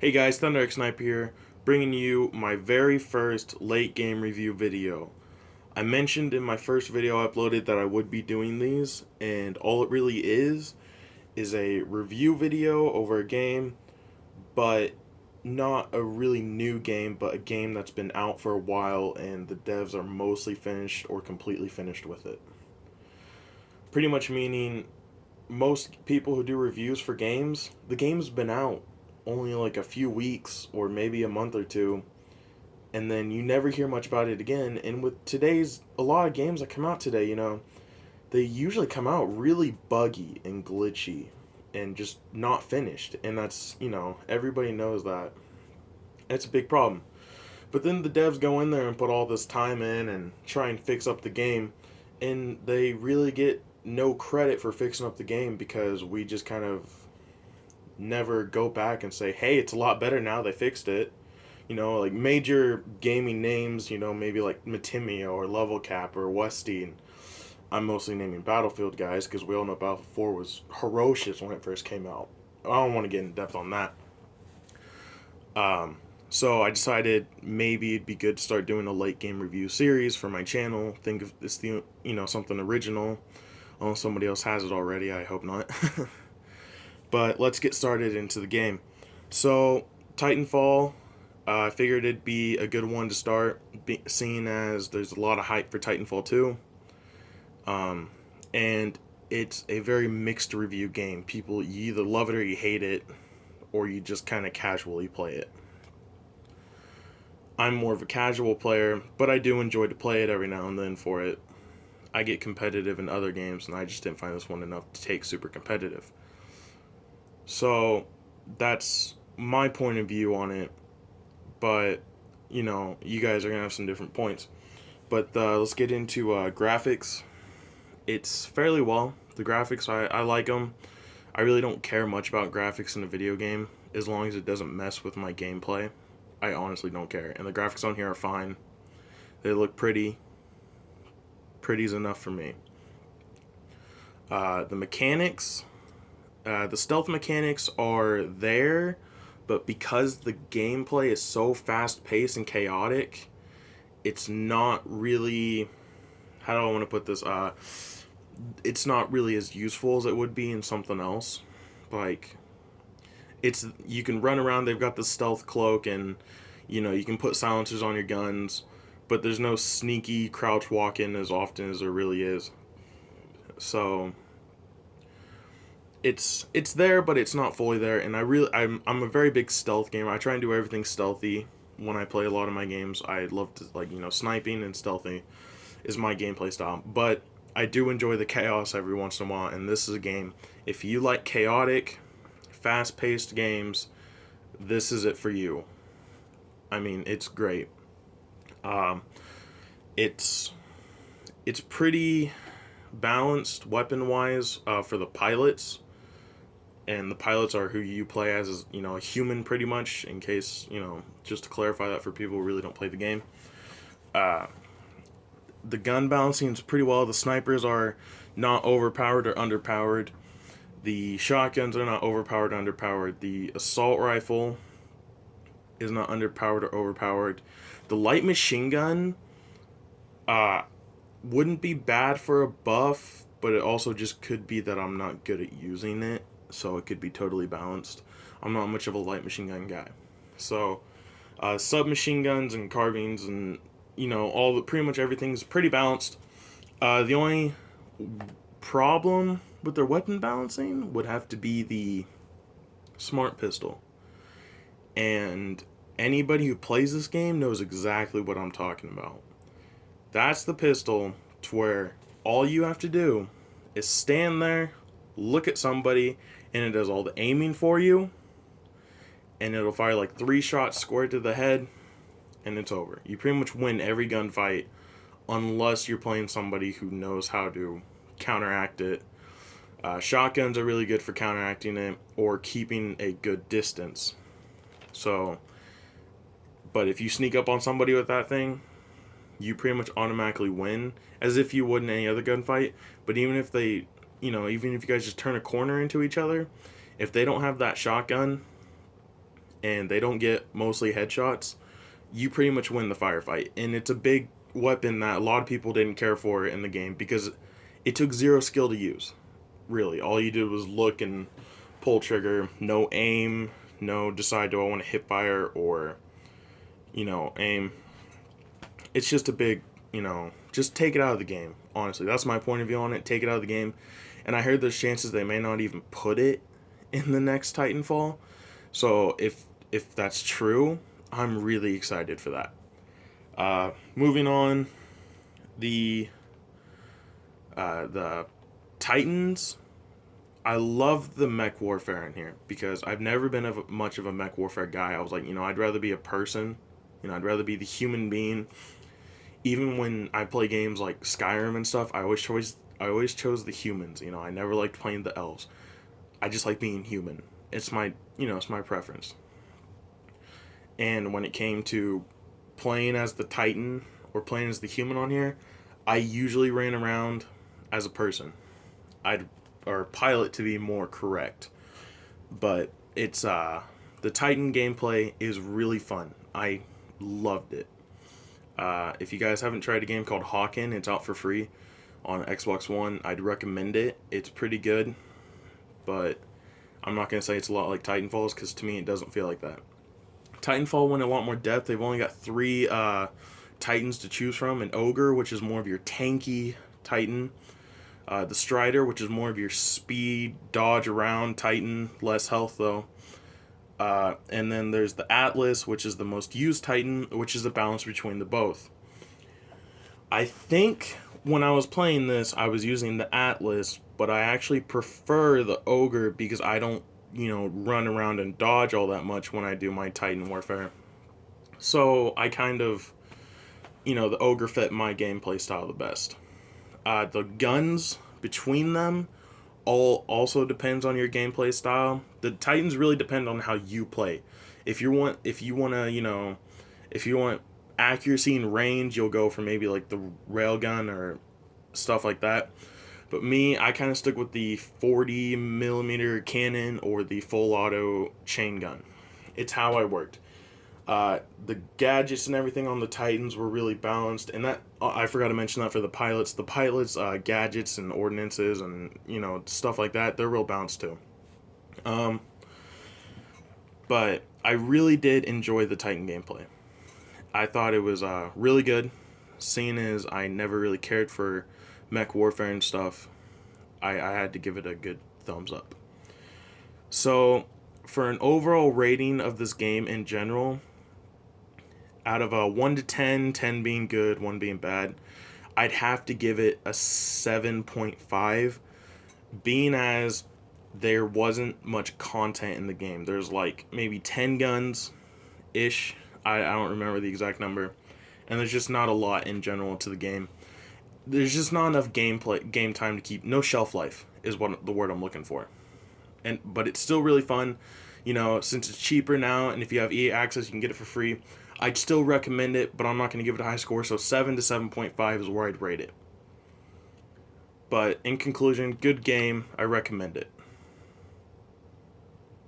Hey guys, ThunderX Sniper here, bringing you my very first late game review video. I mentioned in my first video I uploaded that I would be doing these, and all it really is a review video over a game, but not a really new game, but a game that's been out for a while and the devs are mostly finished or completely finished with it. Pretty much meaning most people who do reviews for games, the game's been out only like a few weeks or maybe a month or two, and then you never hear much about it again. And with today's, a lot of games that come out today, they usually come out really buggy and glitchy and just not finished. And that's, everybody knows that. It's a big problem. But then the devs go in there and put all this time in and try and fix up the game, and they really get no credit for fixing up the game because we just kind of never go back and say, hey, it's a lot better now, they fixed it. Like major gaming names, maybe like Matimio or Level Cap or Westy. I'm mostly naming Battlefield guys because we all know Battlefield 4 was ferocious when it first came out. I don't want to get in depth on that. So I decided maybe it'd be good to start doing a late game review series for my channel. Think of it's the something original. Unless somebody else has it already, I hope not. But let's get started into the game. So Titanfall, I figured it'd be a good one to start, seeing as there's a lot of hype for Titanfall 2. And it's a very mixed review game. People, you either love it or you hate it, or you just kind of casually play it. I'm more of a casual player, but I do enjoy to play it every now and then for it. I get competitive in other games, and I just didn't find this one enough to take super competitive. So that's my point of view on it, but you guys are gonna have some different points. But let's get into graphics. It's fairly well. The graphics, I like them. I really don't care much about graphics in a video game as long as it doesn't mess with my gameplay. I honestly don't care, and the graphics on here are fine. They look pretty. Pretty's enough for me. The mechanics, the stealth mechanics are there, but because the gameplay is so fast-paced and chaotic, it's not really, how do I want to put this, it's not really as useful as it would be in something else. Like, you can run around, they've got the stealth cloak, and, you can put silencers on your guns, but there's no sneaky crouch walk-in as often as there really is. So it's there, but it's not fully there. And I'm a very big stealth gamer. I try and do everything stealthy when I play a lot of my games. I love to sniping and stealthy is my gameplay style. But I do enjoy the chaos every once in a while, and this is a game. If you like chaotic, fast-paced games, this is it for you. I mean, it's great. It's pretty balanced weapon-wise for the pilots, and the pilots are who you play as a human pretty much. In case just to clarify that for people who really don't play the game. The gun balancing is pretty well. The snipers are not overpowered or underpowered. The shotguns are not overpowered or underpowered. The assault rifle is not underpowered or overpowered. The light machine gun wouldn't be bad for a buff, but it also just could be that I'm not good at using it, so it could be totally balanced. I'm not much of a light machine gun guy. So submachine guns and carbines and pretty much everything's pretty balanced. The only problem with their weapon balancing would have to be the smart pistol. And anybody who plays this game knows exactly what I'm talking about. That's the pistol to where all you have to do is stand there, look at somebody, and it does all the aiming for you, and it'll fire like 3 shots square to the head, and it's over. You pretty much win every gunfight unless you're playing somebody who knows how to counteract it. Shotguns are really good for counteracting it or keeping a good distance. So, but if you sneak up on somebody with that thing, you pretty much automatically win, as if you would in any other gunfight. But even if they, even if you guys just turn a corner into each other, if they don't have that shotgun, and they don't get mostly headshots, you pretty much win the firefight. And it's a big weapon that a lot of people didn't care for in the game because it took zero skill to use. Really, all you did was look and pull trigger, no aim, no decide do I want to hip fire or, aim. It's just a big, just take it out of the game. Honestly, that's my point of view on it. Take it out of the game. And I heard there's chances they may not even put it in the next Titanfall. So if that's true, I'm really excited for that. Moving on, the Titans. I love the mech warfare in here because I've never been much of a mech warfare guy. I was like, I'd rather be a person. I'd rather be the human being. Even when I play games like Skyrim and stuff, I always chose the humans. I never liked playing the elves. I just like being human. It's my preference. And when it came to playing as the Titan or playing as the human on here, I usually ran around as a person. Or pilot to be more correct. But it's the Titan gameplay is really fun. I loved it. If you guys haven't tried a game called Hawken, it's out for free on Xbox One. I'd recommend it. It's pretty good, but I'm not going to say it's a lot like Titanfall's because to me it doesn't feel like that. Titanfall went a lot more depth. They've only got 3 Titans to choose from. An Ogre, which is more of your tanky Titan. The Strider, which is more of your speed, dodge around Titan, less health though. And then there's the Atlas, which is the most used Titan, which is a balance between the both. I think when I was playing this, I was using the Atlas, but I actually prefer the Ogre because I don't, run around and dodge all that much when I do my Titan warfare. So I kind of, the Ogre fit my gameplay style the best. The guns between them also depends on your gameplay style. The Titans really depend on how you play. If you want accuracy and range, you'll go for maybe like the railgun or stuff like that. But me, I kind of stick with the 40 millimeter cannon or the full auto chain gun. It's how I worked. The gadgets and everything on the Titans were really balanced, and that I forgot to mention that for the pilots. The pilots' gadgets and ordinances and stuff like that, they're real balanced too. But I really did enjoy the Titan gameplay. I thought it was really good. Seeing as I never really cared for mech warfare and stuff, I had to give it a good thumbs up. So, for an overall rating of this game in general, out of a 1 to 10, 10 being good, 1 being bad, I'd have to give it a 7.5, being as there wasn't much content in the game. There's like maybe 10 guns-ish. I don't remember the exact number. And there's just not a lot in general to the game. There's just not enough game time to keep. No shelf life is what the word I'm looking for. But it's still really fun. Since it's cheaper now, and if you have EA Access, you can get it for free. I'd still recommend it, but I'm not going to give it a high score, so 7 to 7.5 is where I'd rate it. But in conclusion, good game. I recommend it.